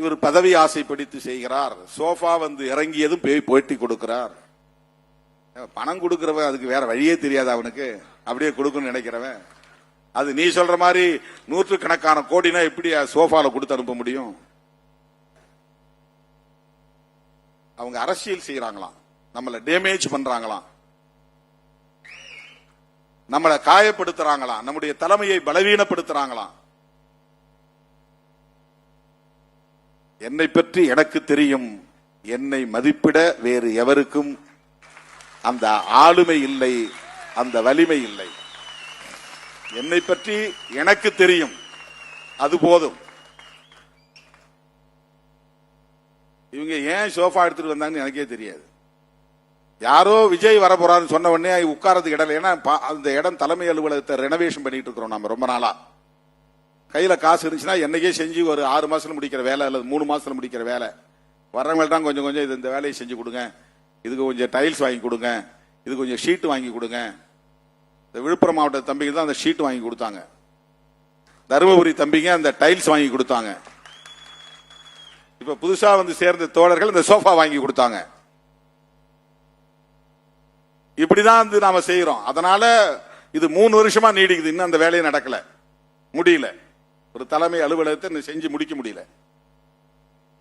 இவர் பதவி ஆசை பிடித்து செய்கிறார். சோஃபா வந்து இறங்கியதும் போட்டி கொடுக்கிறார். பணம் கொடுக்கிறவன் அதுக்கு வேற வழியே தெரியாது அவனுக்கு, அப்படியே கொடுக்கணும்னு நினைக்கிறவன். அது நீ சொல்ற மாதிரி நூற்றுக்கணக்கான கோடினா எப்படி சோஃபால கொடுத்து அனுப்ப முடியும்? அவங்க அரசியல் செய்யறாங்களாம், நம்மளை டேமேஜ் பண்றாங்களாம், நம்மளை காயப்படுத்துறாங்களாம், நம்முடைய தலைமையை பலவீனப்படுத்துறாங்களாம். என்னை பற்றி எனக்கு தெரியும், என்னை மதிப்பிட வேறு எவருக்கும் அந்த ஆளுமை இல்லை, அந்த வலிமை இல்லை. என்னை பற்றி எனக்கு தெரியும், அது போதும். இவங்க ஏன் சோஃபா எடுத்துட்டு வந்தாங்கன்னு எனக்கே தெரியாது. யாரோ விஜய் வர போறான்னு சொன்ன உடனே உட்காரத்துக்கு இடம். ஏன்னா அந்த இடம் தலைமை அலுவலகத்தை ரெனோவேஷன் பண்ணிட்டு இருக்கிறோம் நம்ம ரொம்ப நாளா. கையில காசு இருந்துச்சுன்னா என்னைக்கே செஞ்சு ஒரு 6 மாசத்துல முடிக்கிற வேலை அல்லது 3 மாசத்துல முடிக்கிற வேலை. வர்றவங்கள்ட்ட கொஞ்சம் கொஞ்சம் இது இந்த வேலையை செஞ்சு கொடுங்க, இதுக்கு கொஞ்சம் டைல்ஸ் வாங்கி கொடுங்க, இது கொஞ்சம் ஷீட் வாங்கி கொடுங்க. இந்த விழுப்புரம் மாவட்ட தம்பிக்கு தான் அந்த ஷீட் வாங்கி கொடுத்தாங்க, தருமபுரி தம்பிங்க அந்த டைல்ஸ் வாங்கி கொடுத்தாங்க, இப்ப புதுசா வந்து சேர்ந்த தோழர்கள் இந்த சோஃபா வாங்கி கொடுத்தாங்க. இப்படிதான் வந்து நாம செய்யறோம். அதனால இது 3 வருஷமா நீடிக்குது, இன்னும் அந்த வேலையை நடக்கல, முடியல. ஒரு தலைமை அலுவலகத்தை செஞ்சு முடிக்க முடியல.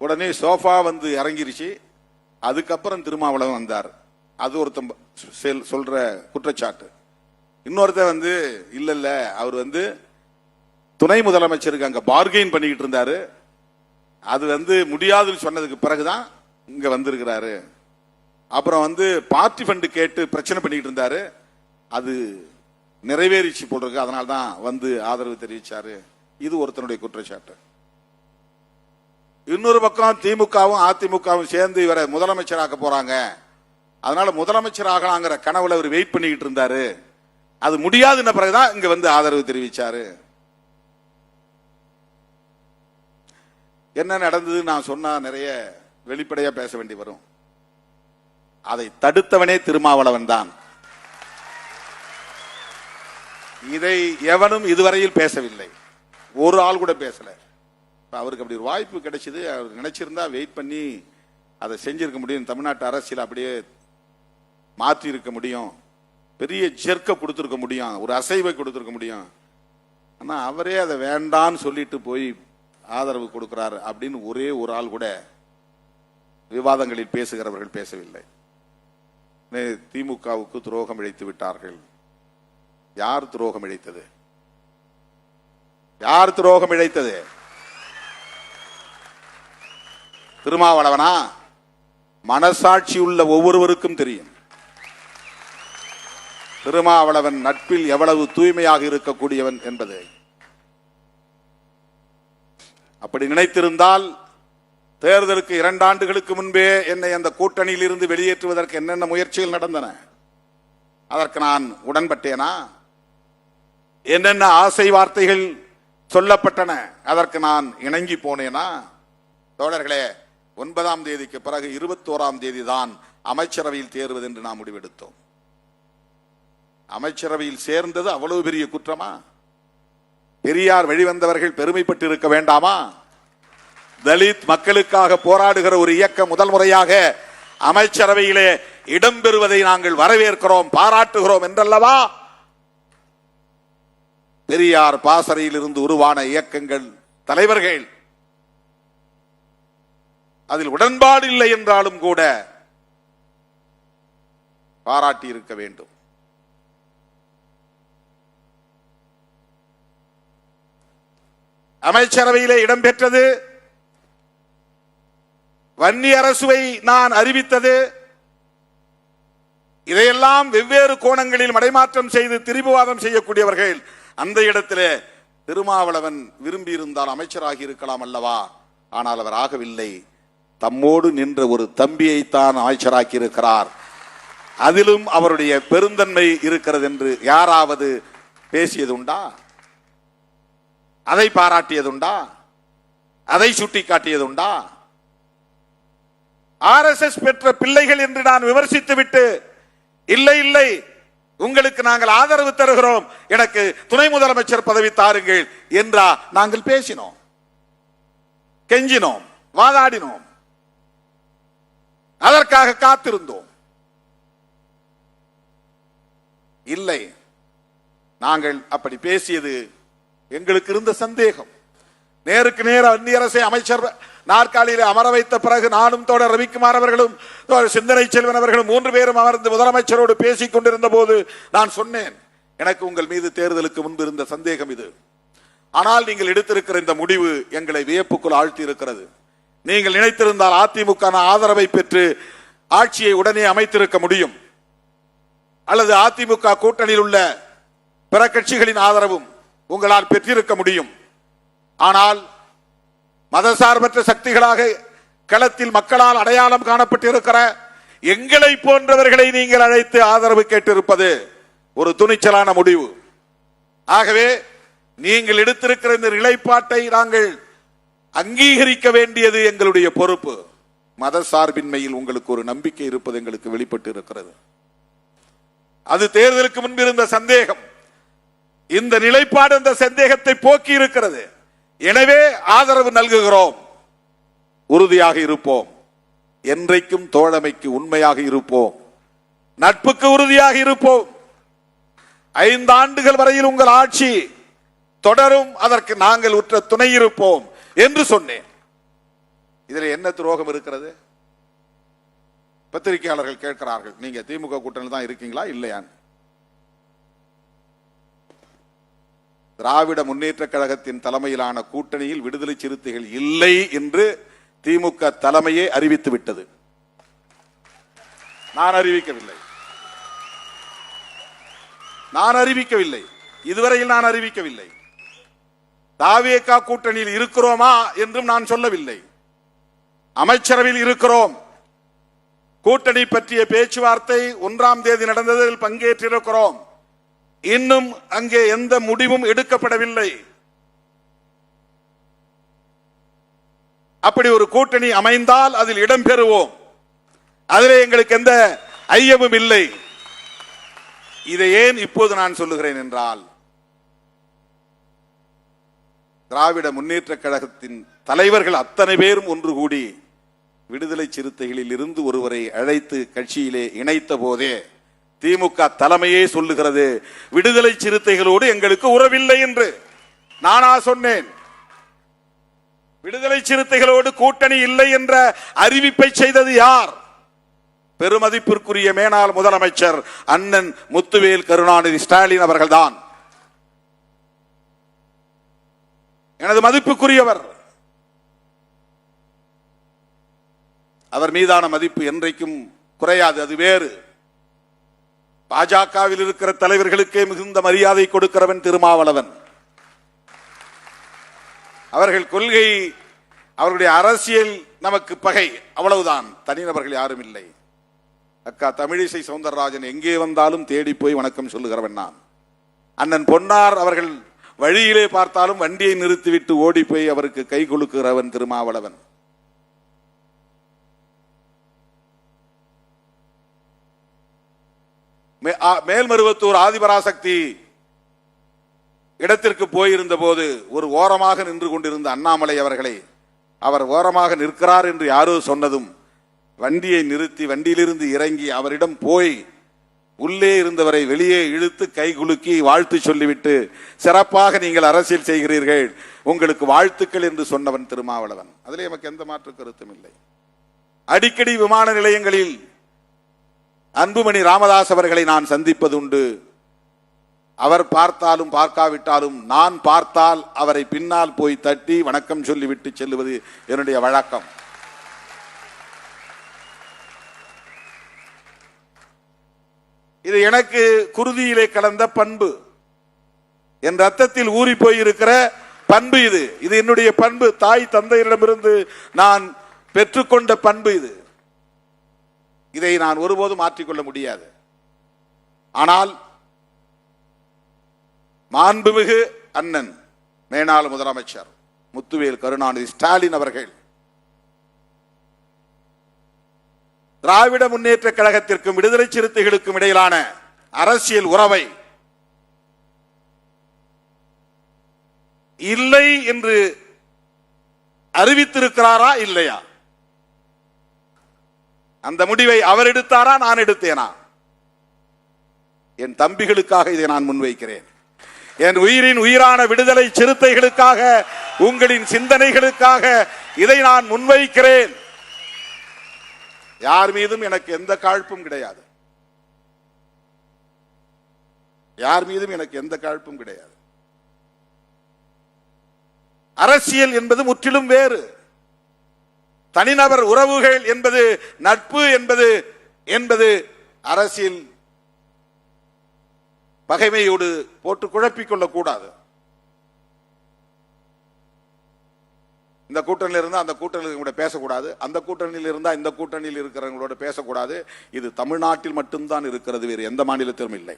உடனே சோஃபா வந்து இறங்கிருச்சு. அதுக்கப்புறம் திருமாவளவன் வந்தார். அது ஒருத்தன் சொல்ற குற்றச்சாட்டு. இன்னொருத்த வந்து இல்ல இல்ல அவர் வந்து துணை முதலமைச்சருக்கு அங்க பார்கெயின் பண்ணிக்கிட்டு இருந்தாரு, அது வந்து முடியாதுன்னு சொன்னதுக்கு பிறகுதான் இங்க வந்திருக்கிறாரு. அப்புறம் வந்து பார்ட்டி ஃபண்ட் கேட்டு பிரச்சனை பண்ணிட்டு இருந்தாரு, அது நிறைவேறிச்சு போட்டிருக்கு, அதனால்தான் வந்து ஆதரவு தெரிவிச்சாரு. இது ஒருத்தனுடைய குற்றச்சாட்டு. இன்னொரு பக்கம் திமுகவும் அதிமுகவும் சேர்ந்து இவரை முதலமைச்சராக்க போறாங்க, அதனால முதலமைச்சர் ஆகலாங்கிற கனவுல அவர் வெயிட் பண்ணிக்கிட்டு இருந்தாரு, அது முடியாதுன்ன பிறகுதான் இங்க வந்து ஆதரவு தெரிவிச்சாரு. என்ன நடந்தது நான் சொன்னா நிறைய வெளிப்படையா பேச வேண்டி வரும். அதை தடுத்தவனே திருமாவளவன் தான். இதை எவனும் இதுவரையில் பேசவில்லை, ஒரு ஆள் கூட பேசல. அவருக்கு அப்படி ஒரு வாய்ப்பு கிடைச்சது, அவர் நினைச்சிருந்தா வெயிட் பண்ணி அதை செஞ்சிருக்க முடியும், தமிழ்நாட்டு அரசியல் அப்படியே மாற்றி இருக்க முடியும், பெரிய ஜெர்க்க கொடுத்திருக்க முடியும், ஒரு அசைவை கொடுத்திருக்க முடியும். ஆனா அவரே அதை வேண்டான்னு சொல்லிட்டு போய் ஆதரவு கொடுக்கிறார் அப்படின்னு ஒரே ஒரு ஆள் கூட விவாதங்களில் பேசுகிறவர்கள் பேசவில்லை. திமுகவுக்கு துரோகம் இழைத்து விட்டார்கள். யார் துரோகம் இழைத்தது? யார் துரோகம் இழைத்தது? திருமாவளவனா? மனசாட்சி உள்ள ஒவ்வொருவருக்கும் தெரியும் திருமாவளவன் நட்பில் எவ்வளவு தூய்மையாக இருக்கக்கூடியவன் என்பது. அப்படி நினைத்திருந்தால் தேர்தலுக்கு 2 ஆண்டுகளுக்கு முன்பே என்னை அந்த கூட்டணியில் இருந்து வெளியேற்றுவதற்கு என்னென்ன முயற்சிகள் நடந்தன, அதற்கு நான் உடன்பட்டேனா? என்னென்ன ஆசை வார்த்தைகள் சொல்லப்பட்டன, அதற்கு நான் இணங்கி போனேனா? தோழர்களே, 9ஆம் தேதிக்கு பிறகு 21ஆம் தேதி தான் அமைச்சரவையில் தேர்வது என்று நாம் முடிவெடுத்தோம். அமைச்சரவையில் சேர்ந்தது அவ்வளவு பெரிய குற்றமா? பெரியார் வெளிவந்தவர்கள் பெருமைப்பட்டு இருக்க வேண்டாமா? தலித் மக்களுக்காக போராடுகிற ஒரு இயக்கம் முதல் முறையாக அமைச்சரவையிலே இடம்பெறுவதை நாங்கள் வரவேற்கிறோம், பாராட்டுகிறோம் என்றல்லவா பெரியார் பாசறையில் இருந்து உருவான இயக்கங்கள் தலைவர்கள் அதில் உடன்பாடு இல்லை என்றாலும் கூட பாராட்டி இருக்க வேண்டும். அமைச்சரவையிலே இடம்பெற்றது, வன்னி அரசுவை நான் அறிவித்தது, இதையெல்லாம் வெவ்வேறு கோணங்களில் மடைமாற்றம் செய்து திரிபுவாதம் செய்யக்கூடியவர்கள் அந்த இடத்திலே திருமாவளவன் விரும்பி இருந்தால் அமைச்சராகி இருக்கலாம் அல்லவா? ஆனால் அவர் ஆகவில்லை. தம்மோடு நின்ற ஒரு தம்பியைத்தான் அமைச்சராக்கி இருக்கிறார். அதிலும் அவருடைய பெருந்தன்மை இருக்கிறது என்று யாராவது பேசியதுண்டா? அதை பாராட்டியதுண்டா? அதை சுட்டிக்காட்டியதுண்டா? RSS பெற்ற பிள்ளைகள் என்று நான் விமர்சித்து விட்டு இல்லை இல்லை உங்களுக்கு நாங்கள் ஆதரவு தருகிறோம், எனக்கு துணை முதலமைச்சர் பதவி தாருங்கள் என்றா நாங்கள் பேசினோம், கெஞ்சினோம், வாதாடினோம், அதற்காக காத்திருந்தோம். இல்லை, நாங்கள் அப்படி பேசியது எங்களுக்கு இருந்த சந்தேகம். நேருக்கு நேர அந்நிய அரசை அமைச்சர் நாற்காலியில் அமர வைத்த பிறகு நானும் தோழர் ரவிக்குமார் அவர்களும் சிந்தனை செல்வன் அவர்களும் 3 பேரும் அமர்ந்து முதலமைச்சரோடு பேசிக் கொண்டிருந்த போது நான் சொன்னேன், எனக்கு உங்கள் மீது தேர்தலுக்கு முன்பு இருந்த சந்தேகம் இது. ஆனால் நீங்கள் எடுத்திருக்கிற இந்த முடிவு எங்களை வியப்புக்குள் ஆழ்த்தி இருக்கிறது. நீங்கள் நினைத்திருந்தால் அதிமுக ஆதரவை பெற்று ஆட்சியை உடனே அமைத்திருக்க முடியும், அல்லது அதிமுக கூட்டணியில் உள்ள பிற கட்சிகளின் ஆதரவும் உங்களால் பெற்றிருக்க முடியும். ஆனால் மதசார்பற்ற சக்திகளாக களத்தில் மக்களால் அடையாளம் காணப்பட்டிருக்கிற எங்களை போன்றவர்களை நீங்கள் அழைத்து ஆதரவு கேட்டிருப்பது ஒரு துணிச்சலான முடிவு. ஆகவே நீங்கள் எடுத்திருக்கிற இந்த நிலைப்பாட்டை நாங்கள் அங்கீகரிக்க வேண்டியது எங்களுடைய பொறுப்பு. மத சார்பின்மையில் உங்களுக்கு ஒரு நம்பிக்கை இருப்பது எங்களுக்கு வெளிப்பட்டு இருக்கிறது. அது தேர்தலுக்கு முன்பு இருந்த சந்தேகம். இந்த நிலைப்பாடு அந்த சந்தேகத்தை போக்கி இருக்கிறது. எனவே ஆதரவு நல்குகிறோம், உறுதியாக இருப்போம், என்றைக்கும் தோழமைக்கு உண்மையாக இருப்போம், நட்புக்கு உறுதியாக இருப்போம். 5 ஆண்டுகள் வரையில் உங்கள் ஆட்சி தொடரும், அதற்கு நாங்கள் உற்ற துணை இருப்போம் என்று சொன்னேன். இதில் என்ன துரோகம் இருக்கிறது? பத்திரிகையாளர்கள் கேட்கிறார்கள், நீங்க திமுக கூட்டணியில் தான் இருக்கீங்களா இல்லையா? திராவிட முன்னேற்ற கழகத்தின் தலைமையிலான கூட்டணியில் விடுதலை சிறுத்தைகள் இல்லை என்று திமுக தலைமையே அறிவித்து விட்டது. நான் அறிவிக்கவில்லை, இதுவரையில் நான் அறிவிக்கவில்லை. தாவேகா கூட்டணியில் இருக்கிறோமா என்றும் நான் சொல்லவில்லை. அமைச்சரவையில் இருக்கிறோம், கூட்டணி பற்றிய பேச்சுவார்த்தை 1ஆம் தேதி நடந்ததில் பங்கேற்றிருக்கிறோம். இன்னும் அங்கே எந்த முடிவும் எடுக்கப்படவில்லை. அப்படி ஒரு கூட்டணி அமைந்தால் அதில் இடம்பெறுவோம், அதிலே எங்களுக்கு எந்த ஐயமும் இல்லை. இதை ஏன் இப்போது நான் சொல்லுகிறேன் என்றால், திராவிட முன்னேற்ற கழகத்தின் தலைவர்கள் அத்தனை பேரும் ஒன்று கூடி விடுதலை சிறுத்தைகளில் இருந்து ஒருவரை அழைத்து கட்சியிலே இணைத்த போதே திமுக தலைமையே சொல்லுகிறது, விடுதலை சிறுத்தைகளோடு எங்களுக்கு உறவில்லை என்று. நானா சொன்னேன்? விடுதலை சிறுத்தைகளோடு கூட்டணி இல்லை என்ற அறிவிப்பை செய்தது யார்? பெருமதிப்பிற்குரிய மேனாள் முதலமைச்சர் அண்ணன் முத்துவேல் கருணாநிதி ஸ்டாலின் அவர்கள்தான். எனது மதிப்புக்குரியவர். அவர் மீதான மதிப்பு என்றைக்கும் குறையாது, அது வேறு. பாஜகவில் இருக்கிற தலைவர்களுக்கே மிகுந்த மரியாதை கொடுக்கிறவன் திருமாவளவன். அவர்கள் கொள்கை, அவருடைய அரசியல் நமக்கு பகை, அவ்வளவுதான். தனிநபர்கள் யாரும் இல்லை. அக்கா தமிழிசை சவுந்தரராஜன் எங்கே வந்தாலும் தேடி போய் வணக்கம் சொல்லுகிறவன் நான். அண்ணன் பொன்னார் அவர்கள் வழியிலே பார்த்தாலும் வண்டியை நிறுத்திவிட்டு ஓடி போய் அவருக்கு கை கொடுக்கிறவன் திருமாவளவன். மேல்மருவத்தூர் ஆதிபராசக்தி இடத்திற்கு போயிருந்த போது ஒரு ஓரமாக நின்று கொண்டிருந்த அண்ணாமலை அவர்களை அவர் ஓரமாக நிற்கிறார் என்று யாரோ சொன்னதும் வண்டியை நிறுத்தி வண்டியிலிருந்து இறங்கி அவரிடம் போய் உள்ளே இருந்தவரை வெளியே இழுத்து கை குலுக்கி வாழ்த்து சொல்லிவிட்டு, சிறப்பாக நீங்கள் அரசியல் செய்கிறீர்கள், உங்களுக்கு வாழ்த்துக்கள் என்று சொன்னவன் திருமாவளவன். அதிலே நமக்கு எந்த மாற்று கருத்தும் இல்லை. அடிக்கடி விமான நிலையங்களில் அன்புமணி ராமதாஸ் அவர்களை நான் சந்திப்பது உண்டு. அவர் பார்த்தாலும் பார்க்காவிட்டாலும் நான் பார்த்தால் அவரை பின்னால் போய் தட்டி வணக்கம் சொல்லிவிட்டு செல்லுவது என்னுடைய வழக்கம். இது எனக்கு குருதியிலே கலந்த பண்பு, என் ரத்தத்தில் ஊறி போயிருக்கிற பண்பு. இது என்னுடைய பண்பு, தாய் தந்தையரிடமிருந்து நான் பெற்றுக்கொண்ட பண்பு இது. இதை நான் ஒருபோதும் மாற்றிக்கொள்ள முடியாது. ஆனால் மாண்புமிகு அண்ணன் மேனாள் முதலமைச்சர் முத்துவேல் கருணாநிதி ஸ்டாலின் அவர்கள் திராவிட முன்னேற்ற கழகத்திற்கும் விடுதலை சிறுத்தைகளுக்கும் இடையிலான அரசியல் உறவை இல்லை என்று அறிவித்திருக்கிறாரா இல்லையா? அந்த முடிவை அவர் எடுத்தாரா, நான் எடுத்தேனா? என் தம்பிகளுக்காக இதை நான் முன்வைக்கிறேன். என் உயிரின் உயிரான விடுதலை சிறுத்தைகளுக்காக, உங்களின் சிந்தனைகளுக்காக இதை நான் முன்வைக்கிறேன். யார் மீதும் எனக்கு எந்த காழ்ப்பும் கிடையாது. யார் மீதும் எனக்கு எந்த காழ்ப்பும் கிடையாது. அரசியல் என்பது முற்றிலும் வேறு. தனிநபர் உறவுகள் என்பது, நட்பு என்பது அரசியல் பகைமையோடு போட்டு குழப்பிக் கொள்ளக்கூடாது. இந்த கூட்டணியில் இருந்தா அந்த கூட்டணியில் பேசக்கூடாது, அந்த கூட்டணியில் இருந்தா இந்த கூட்டணியில் இருக்கிறவங்களோட பேசக்கூடாது. இது தமிழ்நாட்டில் மட்டும்தான் இருக்கிறது, வேறு எந்த மாநிலத்திலும் இல்லை.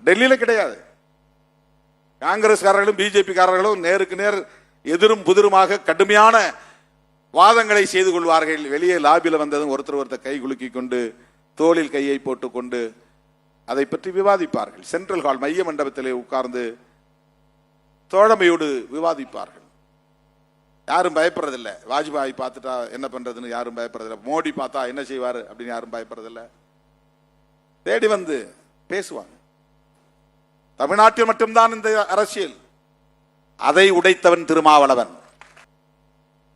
டெல்லியில கிடையாது. காங்கிரஸ்காரர்களும் பிஜேபி காரர்களும் நேருக்கு நேர் எதிரும் புதிருமாக கடுமையான வாதங்களை செய்து கொள்வார்கள். வெளியே லாபியில் வந்ததும் ஒருத்தர் கை குலுக்கி கொண்டு, தோளில் கையை போட்டுக்கொண்டு அதை பற்றி விவாதிப்பார்கள். சென்ட்ரல் ஹால் மைய மண்டபத்திலே உட்கார்ந்து தோழமையோடு விவாதிப்பார்கள். யாரும் பயப்படுறதில்லை. வாஜ்பாய் பார்த்துட்டா என்ன பண்றதுன்னு யாரும் பயப்படுறதில்லை. மோடி பார்த்தா என்ன செய்வாரு அப்படின்னு யாரும் பயப்படுறதில்லை. தேடி வந்து பேசுவாங்க. தமிழ்நாட்டில் மட்டும்தான் இந்த அரசியல். அதை உடைத்தவன் திருமாவளவன்.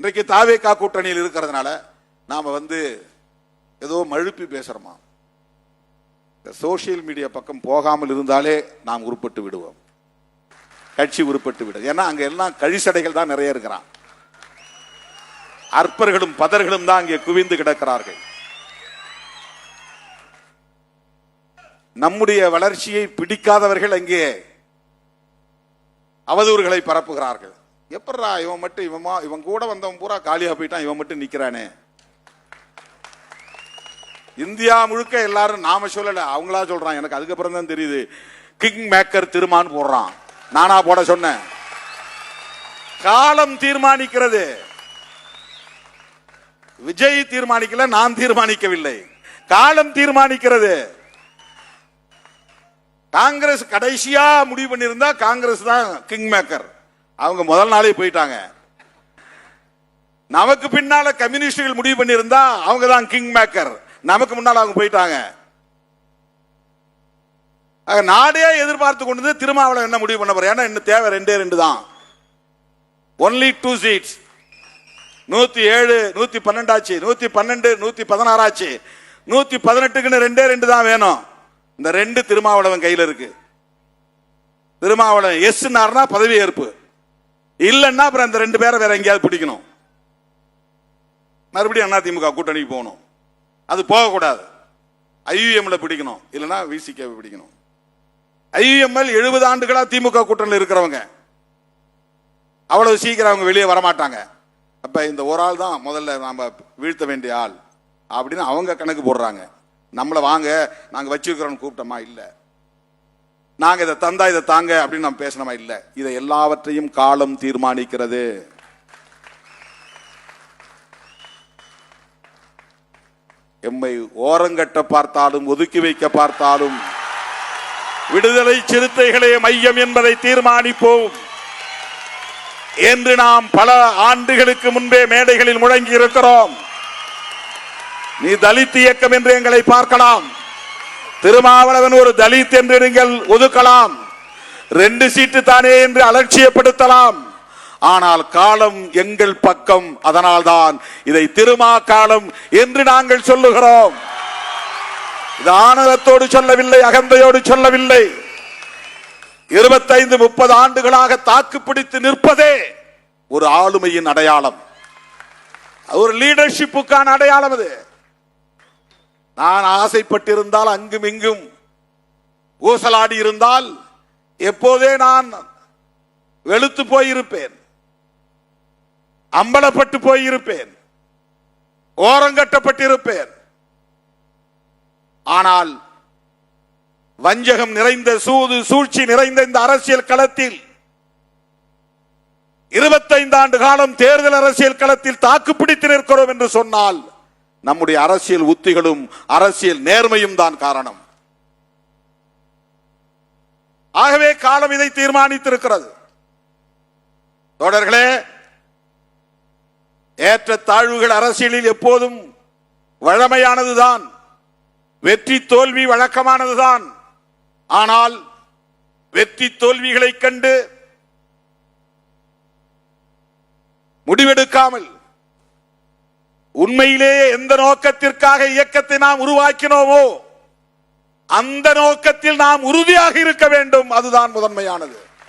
இன்றைக்கு தாவேகா கூட்டணியில் இருக்கிறதுனால நாம ஏதோ மழுப்பி பேசுறோமா? சோசியல் மீடியா பக்கம் போகாமல் இருந்தாலே நாம் உருப்பட்டு விடுவோம். கட்சி உருப்பட்டு விடும். ஏன்னா அங்க எல்லாம் கழிசடைகள் தான் நிறைய இருக்கிறான். அற்பர்களும் பதர்களும் தான் அங்கே குவிந்து கிடக்கிறார்கள். நம்முடைய வளர்ச்சியை பிடிக்காதவர்கள் அங்கே அவதூறுகளை பரப்புகிறார்கள். எப்படா இவன் மட்டும் இவன் கூட வந்தவன் பூரா காலியா போயிட்டான், இவன் மட்டும் நிக்கிறானே. இந்தியா முழுக்க எல்லாரும் நாம சொல்லல, அவங்களா சொல்றான். எனக்கு அதுக்கப்புறம் தான் தெரியுது. கிங் மேக்கர் திருமான் போடுறான். நானா போட சொன்னேன்? காலம் தீர்மானிக்கிறது. விஜய் தீர்மானிக்கல, நான் தீர்மானிக்கவில்லை. காலம் தீர்மானிக்கிறது. காங்கிரஸ் கடைசியா முடிவு பண்ணியிருந்தா காங்கிரஸ் தான் கிங் மேக்கர். அவங்க முதல் நாளே போயிட்டாங்க. நமக்கு பின்னால கம்யூனிஸ்டுகள் முடிவு பண்ணியிருந்தா அவங்க தான் கிங் மேக்கர். நமக்கு முன்னால அவங்க போயிட்டாங்க. நாடே எதிர்பார்த்து கொண்டு திருமாவளவன் என்ன முடிவு பண்ண போற? ஏன்னா இன்னும் தேவை 2 தான். Only 2 seeds. 107, 112 ஆச்சு, 112, 116 ஆச்சு, 118க்கு 2 தான் வேணும். இந்த 2 திருமாவளவன் கையில் இருக்கு. திருமாவளவன் எஸ் பதவி ஏற்பு, இல்லன்னா அப்புறம் இந்த 2 பேரை வேற எங்கேயாவது பிடிக்கணும். மறுபடியும் அதிமுக கூட்டணிக்கு போகணும். அது போகக்கூடாது. ஐயுஎம்ல பிடிக்கணும், இல்லைன்னா விசிகே பிடிக்கணும். ஐயுஎம்எல் 70 ஆண்டுகளா திமுக கூட்டணியில் இருக்கிறவங்க. அவ்வளவு சீக்கிரம் அவங்க வெளியே வரமாட்டாங்க. அப்ப இந்த ஒரு ஆள் தான் முதல்ல நாம வீழ்த்த வேண்டிய ஆள் அப்படின்னு அவங்க கணக்கு போடுறாங்க. நம்மள வாங்க நாங்க வச்சிருக்கிறோம் கூப்பிட்டோமா? இல்ல. நாங்க இதை தந்தா இதை தாங்க அப்படின்னு நம்ம பேசணுமா? இல்ல. இதை எல்லாவற்றையும் காலம் தீர்மானிக்கிறது. எம்மை ஓரங்கட்ட பார்த்தாலும் ஒதுக்கி வைக்க பார்த்தாலும் விடுதலை சிறுத்தைகளே மையம் என்பதை தீர்மானிப்போம் என்று நாம் பல ஆண்டுகளுக்கு முன்பே மேடைகளில் முழங்கி இருக்கிறோம். நீ தலித் இயக்கம் என்று எங்களை பார்க்கலாம், திருமாவளவன் ஒரு தலித் என்று நீங்கள் ஒதுக்கலாம், 2 சீட்டு தானே என்று அலட்சியப்படுத்தலாம். ஆனால் காலம் எங்கள் பக்கம். அதனால்தான் இதை திருமா காலம் என்று நாங்கள் சொல்லுகிறோம். இது ஆணவத்தோடு சொல்லவில்லை, அகந்தையோடு சொல்லவில்லை. 25-30 ஆண்டுகளாக தாக்கு பிடித்து நிற்பதே ஒரு ஆளுமையின் அடையாளம், ஒரு லீடர்ஷிப்புக்கான அடையாளம். அது நான் ஆசைப்பட்டிருந்தால், அங்கும் இங்கும் ஊசலாடி இருந்தால் எப்போதே நான் வெளுத்து போயிருப்பேன், அம்பலப்பட்டு போயிருப்பேன், ஓரங்கட்டப்பட்டிருப்பேன். ஆனால் வஞ்சகம் நிறைந்த, சூது சூழ்ச்சி நிறைந்த இந்த அரசியல் களத்தில் 25 ஆண்டு காலம் தேர்தல் அரசியல் களத்தில் தாக்குப்பிடித்து நிற்கிறோம் என்று சொன்னால் நம்முடைய அரசியல் உத்திகளும் அரசியல் நேர்மையும் தான் காரணம். ஆகவே காலம் இதை தீர்மானித்திருக்கிறது. தோழர்களே, ஏற்ற தாழ்வுகள் அரசியலில் எப்போதும் வழமையானதுதான், வெற்றி தோல்வி வழக்கமானதுதான். ஆனால் வெற்றி தோல்விகளை கண்டு முடிவெடுக்காமல் உண்மையிலேயே எந்த நோக்கத்திற்காக இயக்கத்தை நாம் உருவாக்கினோமோ அந்த நோக்கத்தில் நாம் உறுதியாக இருக்க வேண்டும். அதுதான் முதன்மையானது.